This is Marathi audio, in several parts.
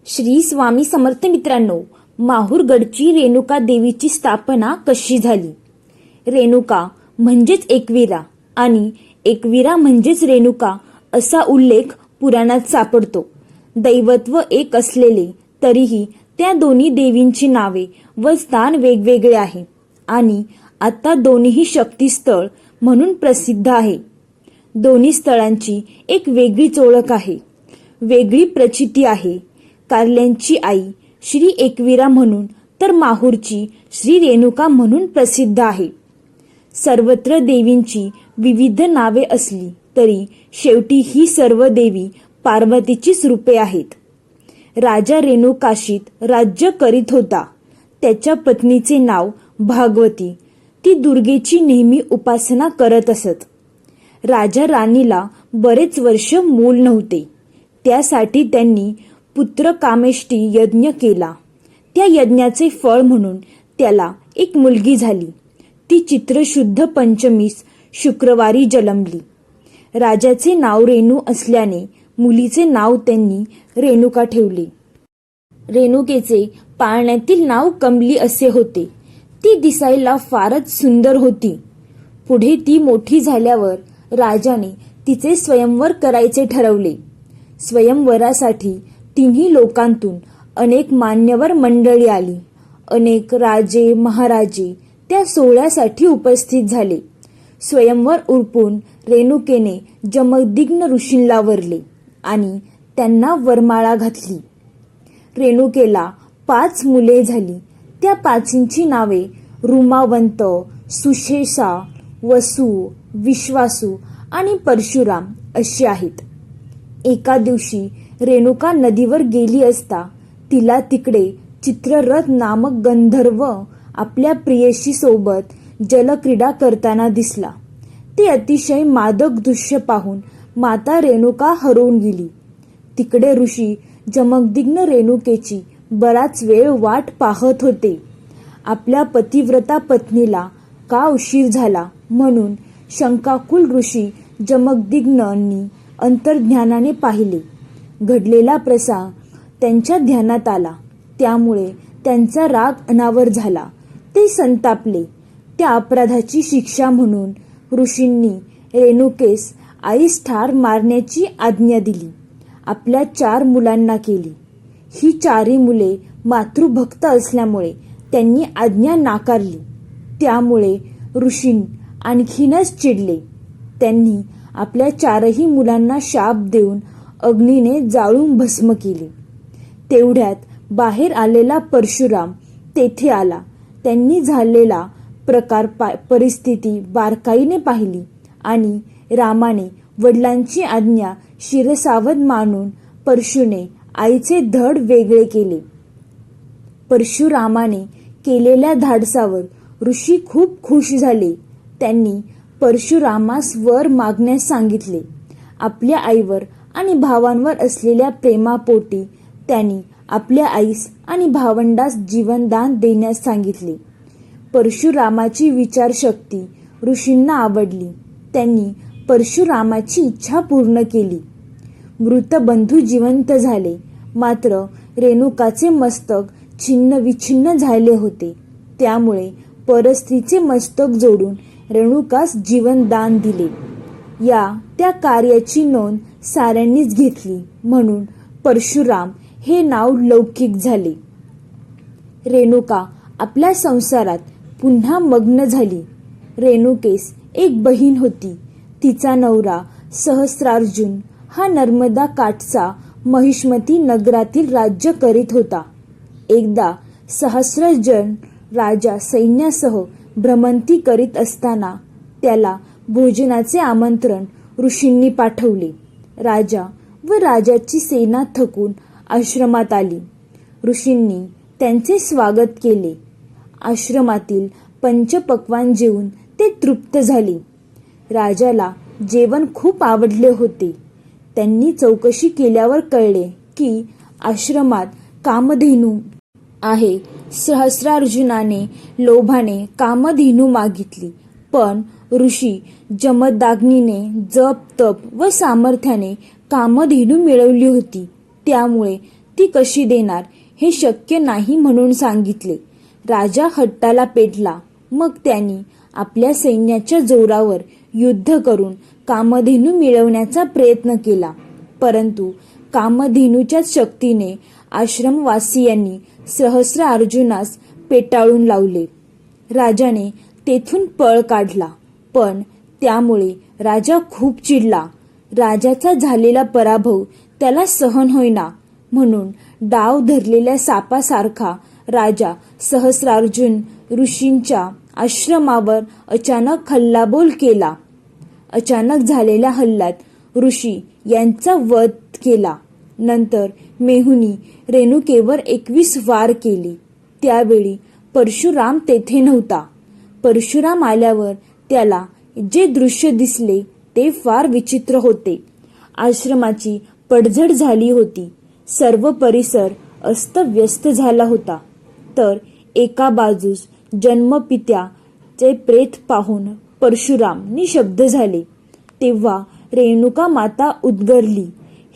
श्री स्वामी समर्थ मित्रांनो, माहूरगडची रेणुका देवीची स्थापना कशी झाली? रेणुका म्हणजेच एकवीरा आणि एकवीरा म्हणजेच रेणुका असा उल्लेख पुराणात सापडतो. दैवत्व एक असलेले तरीही त्या दोन्ही देवींची नावे व स्थान वेगवेगळे आहे आणि आता दोन्हीही शक्तिस्थळ म्हणून प्रसिद्ध आहे. दोन्ही स्थळांची एक वेगळीच ओळख आहे, वेगळी प्रचिती आहे. कार्ल्यांची आई श्री एकवीरा म्हणून तर माहूरची श्री रेणुका म्हणून प्रसिद्ध आहे. सर्वत्र देवींची विविध नावे असली तरी शेवटी ही सर्व देवी पार्वतीचीच रूपे आहेत. राजा रेणुकाशीत राज्य करीत होता. त्याच्या पत्नीचे नाव भागवती. ती दुर्गेची नेहमी उपासना करत असत. राजा राणीला बरेच वर्ष मूल नव्हते. त्यासाठी त्यांनी पुत्र कामेष्टी यज्ञ केला. त्या यज्ञाचे फळ म्हणून त्याला एक मुलगी झाली. ती चित्रशुद्ध पंचमीस शुक्रवारी जन्मली. राजाचे नाव रेणू असल्याने मुलीचे नाव त्यांनी रेणुका ठेवले. रेणुकेचे पाळण्यातील नाव कमली असे होते. ती दिसायला फारच सुंदर होती. पुढे ती मोठी झाल्यावर राजाने तिचे स्वयंवर करायचे ठरवले. स्वयंवरासाठी तिन्ही लोकांतून अनेक मान्यवर मंडळी आली. अनेक राजे महाराजे त्या सोहळ्यासाठी उपस्थित झाले. स्वयंवर उरपून रेणुकेने जमदग्नी ऋषींना वरले आणि त्यांना वरमाळा घातली. रेणुकेला 5 मुले झाली. त्या 5ची नावे रुमावंत, सुशेषा, वसु, विश्वासू आणि परशुराम अशी आहेत. एका दिवशी रेणुका नदीवर गेली असता तिला तिकडे चित्ररथ नामक गंधर्व आपल्या प्रियशी सोबत जलक्रीडा करताना दिसला. ते अतिशय मादक दृश्य पाहून माता रेणुका हरवून गेली. तिकडे ऋषी जमदग्नी रेणुकेची बराच वेळ वाट पाहत होते. आपल्या पतिव्रता पत्नीला का उशीर झाला म्हणून शंकाकुल ऋषी जमदग्नींनी अंतर्ध्यानाने पाहिले. घडलेला प्रसंग त्यांच्या ध्यानात आला. त्यामुळे त्यांचा राग अनावर झाला. ते संतापले. त्या अपराधाची शिक्षा म्हणून ऋषींनी रेणुकेस आईस ठार मारण्याची आज्ञा दिली. आपल्या 4 मुलांना केली. ही 4ही मुले मातृभक्त असल्यामुळे त्यांनी आज्ञा नाकारली. त्यामुळे ऋषी आणखीनच चिडले. त्यांनी आपल्या 4ही मुलांना शाप देऊन अग्नीने जाळून भस्म केले. तेवढ्यात बाहेर आलेला परशुराम तेथे आला. त्यांनी झालेला परिस्थिती बारकाईने पाहिली आणि रामाने वडिलांची आज्ञा शिरसावध मानून परशुने आईचे धड वेगळे केले. परशुरामाने केलेल्या धाडसावर ऋषी खूप खुश झाले. त्यांनी परशुरामास वर मागण्यास सांगितले. आपल्या आईवर आणि भावांवर असलेल्या प्रेमापोटी त्यांनी आपल्या आईस आणि भावंडास जीवनदान देण्यास सांगितले. परशुरामाची विचारशक्ती ऋषींना आवडली. त्यांनी परशुरामाची इच्छा पूर्ण केली. मृत बंधू जिवंत झाले. मात्र रेणुकाचे मस्तक छिन्न विछिन्न झाले होते. त्यामुळे परस्त्रीचे मस्तक जोडून रेणुकास जीवनदान दिले. त्या कार्याची नोंद साऱ्यांनीच घेतली म्हणून परशुराम हे नाव लौकिक झाले. रेणुका आपल्या संसारात पुन्हा मग्न झाली. रेणुकेस एक बहीण होती. तिचा नवरा सहस्रार्जुन हा नर्मदा काठचा महिष्मती नगरातील राज्य करीत होता. एकदा सहस्रजन राजा सैन्यासह भ्रमंती करीत असताना त्याला भोजनाचे आमंत्रण ऋषींनी पाठवले. राजा व राजाची सेना थकून आश्रमात आली. ऋषींनी त्यांचे स्वागत केले. आश्रमातील पंचपक्वान्न जेवून ते तृप्त झाले. राजाला जेवण खूप आवडले होते. त्यांनी चौकशी केल्यावर कळले की आश्रमात कामधेनू आहे. सहस्रार्जुनाने लोभाने कामधेनू मागितली, पण ऋषी जमदग्नीने जप तप व सामर्थ्याने कामधेनू मिळवली होती. त्यामुळे ती कशी देणार हे शक्य नाही म्हणून सांगितले. राजा हट्टाला पेटला. मग त्यांनी आपल्या सैन्याच्या जोरावर युद्ध करून कामधेनू मिळवण्याचा प्रयत्न केला. परंतु कामधेनूच्या शक्तीने आश्रमवासियांनी सहस्र अर्जुनास पेटाळून लावले. राजाने तेथून पळ काढला. पण त्यामुळे राजा खूप चिडला. राजाचा झालेला पराभव त्याला सहन होईना, म्हणून डाव धरलेल्या सापासारखा राजा सहस्रार्जुन ऋषींच्या आश्रमावर अचानक हल्लाबोल केला. अचानक झालेल्या हल्ल्यात ऋषी यांचा वध केला. नंतर मेहुनी रेणुकेवर 21 वार केली. त्यावेळी परशुराम तेथे नव्हता. परशुराम आल्यावर त्याला जे दृश्य दिसले ते फार विचित्र होते. आश्रमाची पडझड झाली होती. सर्व परिसर अस्तव्यस्त झाला होता. तर एका बाजूस जन्मपित्याचे प्रेत पाहून परशुराम निशब्द झाले. तेव्हा रेणुका माता उद्गरली,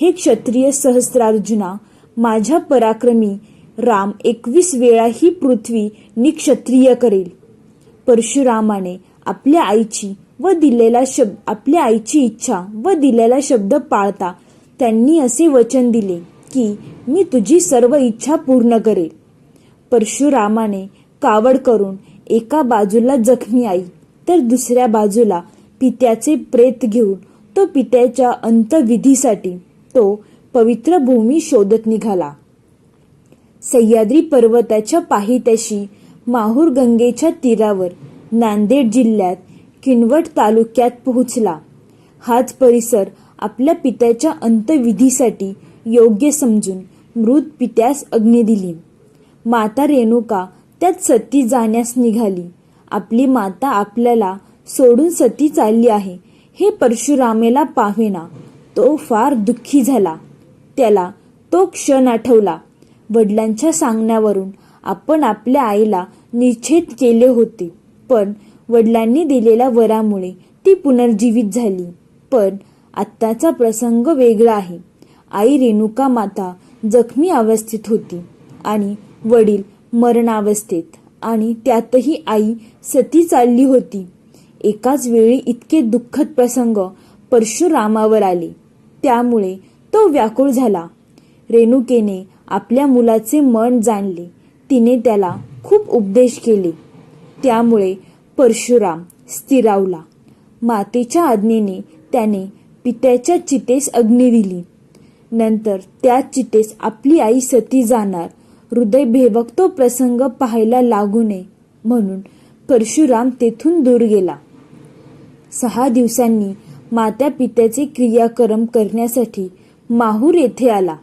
हे क्षत्रिय सहस्रार्जुना, माझ्या पराक्रमी राम 21 वेळा ही पृथ्वी निक्षत्रिय करेल. परशुरामाने आपल्या आईची इच्छा व दिलेला शब्द पाळता त्यांनी असे वचन दिले की मी तुझी सर्व इच्छा पूर्ण करेल. परशुरामाने कावड करून एका बाजूला जखमी आई तर दुसऱ्या बाजूला पित्याचे प्रेत घेऊन तो पित्याच्या अंत्यविधीसाठी तो पवित्र भूमी शोधत निघाला. सह्याद्री पर्वताच्या पायथ्याशी माहूर गंगेच्या तीरावर नांदेड जिल्ह्यात किनवट तालुक्यात पोहोचला. हाच परिसर आपल्या पित्याच्या अंत्यविधीसाठी योग्य समजून मृत पित्यास अग्नी दिली. माता रेणुका त्यात सती जाण्यास निघाली. आपली माता आपल्याला सोडून सती चालली आहे हे परशुरामेला पाहेना. तो फार दुःखी झाला. त्याला तो क्षण आठवला. वडिलांच्या सांगण्यावरून आपण आपल्या आईला निषेध केले होते, पण वडिलांनी दिलेल्या वरामुळे ती पुनर्जीवित झाली. पण आत्ताचा प्रसंग वेगळा आहे. आई रेणुका माता जखमी अवस्थेत होती आणि वडील मरणावस्थेत, आणि त्यातही आई सती चालली होती. एकाच वेळी इतके दुःखद प्रसंग परशुरामावर आले. त्यामुळे तो व्याकुळ झाला. रेणुकेने आपल्या मुलाचे मन जाणले. तिने त्याला खूप उपदेश केले. त्यामुळे परशुराम स्थिरावला. मातेच्या आज्ञेने त्याने पित्याच्या चितेस अग्नी दिली. नंतर त्या चितेस आपली आई सती जाणार हृदयभेवक तो प्रसंग पाहायला लागू नये म्हणून परशुराम तेथून दूर गेला. 6 दिवसांनी माता पित्याचे क्रियाक्रम करण्यासाठी माहूर येथे आला.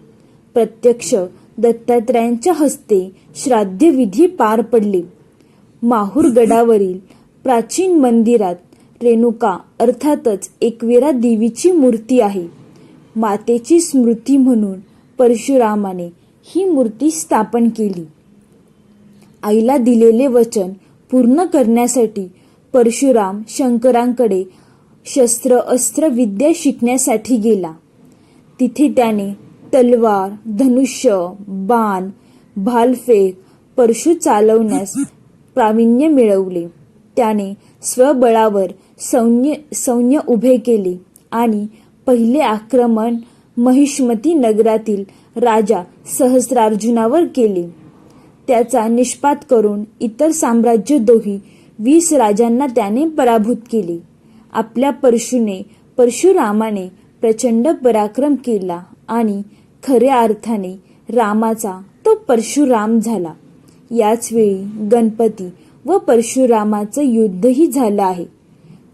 प्रत्यक्ष दत्तात्रयांच्या हस्ते श्राद्धविधी पार पडले. माहूर गडावरील प्राचीन मंदिरात रेणुका अर्थातच एकविरा देवीची मूर्ती आहे. मातेची स्मृती म्हणून परशुरामाने ही मूर्ती स्थापन केली. आईला दिलेले वचन पूर्ण करण्यासाठी परशुराम शंकरांकडे शस्त्र अस्त्र विद्या शिकण्यासाठी गेला. तिथे त्याने तलवार, धनुष्य, बाण, भालफेक, परशु चालवण्यास प्रावीण्य मिळवले. त्याने स्वबळावर सैन्य उभे केले आणि पहिले आक्रमण महिष्मती नगरातील राजा सहस्रार्जुनावर केले. त्याचा निष्पात करून इतर साम्राज्यद्रोही 20 राजांना त्याने पराभूत केले. आपल्या परशुरामाने प्रचंड पराक्रम केला आणि खऱ्या अर्थाने रामाचा तो परशुराम झाला. याच वेळी गणपती व परशुरामाचं युद्धही झालं आहे.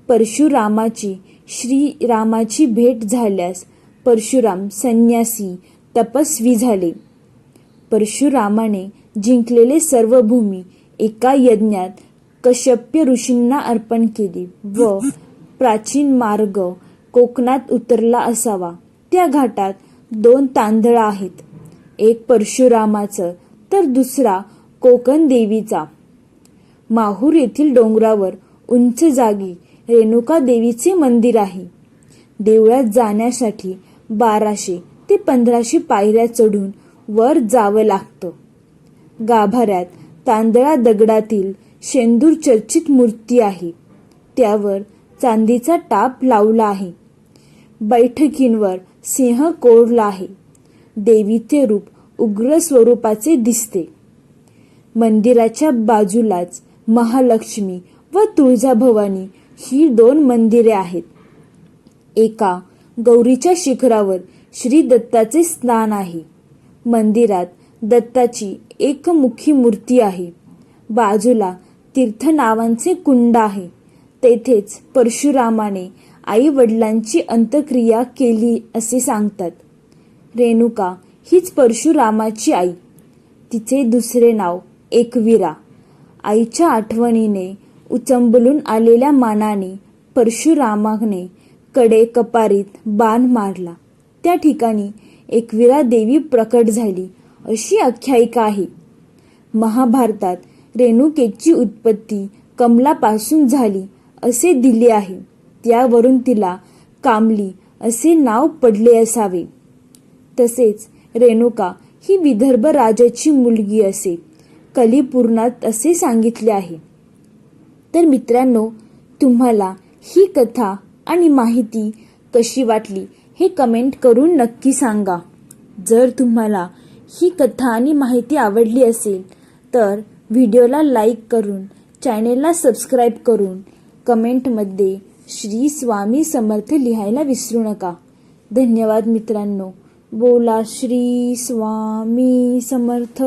परशुरामाची श्रीरामाची भेट झाल्यास परशुराम संन्यासी तपस्वी झाले. परशुरामाने जिंकलेले सर्व भूमी एका यज्ञात कश्यप्य ऋषींना अर्पण केली व प्राचीन मार्ग कोकणात उतरला असावा त्या घाटात 2 तांदळा आहेत. एक परशुरामाचं तर दुसरा कोकण देवीचा. माहूर येथील डोंगरावर उंच जागी रेणुका देवीचे मंदिर आहे. देवळात जाण्यासाठी 1200 ते 1500 पायऱ्या चढून वर जावं लागतं. गाभाऱ्यात तांदळा दगडातील शेंदूर चर्चित मूर्ती आहे. त्यावर चांदीचा टाप लावला आहे. बैठकींवर सिंह कोरला आहे. देवीचे रूप उग्र स्वरूपाचे दिसते. मंदिराच्या बाजूलाच महालक्ष्मी व तुळजाभवानी ही 2 मंदिरे आहेत. एका गौरीच्या शिखरावर श्री दत्ताचे स्थान आहे. मंदिरात दत्ताची एकमुखी मूर्ती आहे. बाजूला तीर्थ नावांचे कुंड आहे. तेथेच परशुरामाने आई वडिलांची अंत्यक्रिया केली असे सांगतात. रेणुका हीच परशुरामाची आई. तिचे दुसरे नाव एकवीरा. आईच्या आठवणीने उचंबलून आलेल्या मानाने परशुरामाने कडे कपारीत बाण मारला. त्या ठिकाणी एकवीरा देवी प्रकट झाली अशी आख्यायिका आहे. महाभारतात रेणुकेची उत्पत्ती कमलापासून झाली असे दिले आहे. त्यावरून तिला कामली असे नाव पडले असावे. तसेच रेणुका ही विदर्भ राजाची मुलगी असे कलिपुराणात असे सांगितले आहे. तर मित्रांनो, तुम्हाला ही कथा आणि माहिती कशी वाटली हे कमेंट करून नक्की सांगा. जर तुम्हाला ही कथा आणि माहिती आवडली असेल तर व्हिडिओला लाईक करून चॅनेलला सबस्क्राईब करून कमेंटमध्ये श्री स्वामी समर्थ लिहायला विसरू नका. धन्यवाद मित्रांनो. बोला श्री स्वामी समर्थ.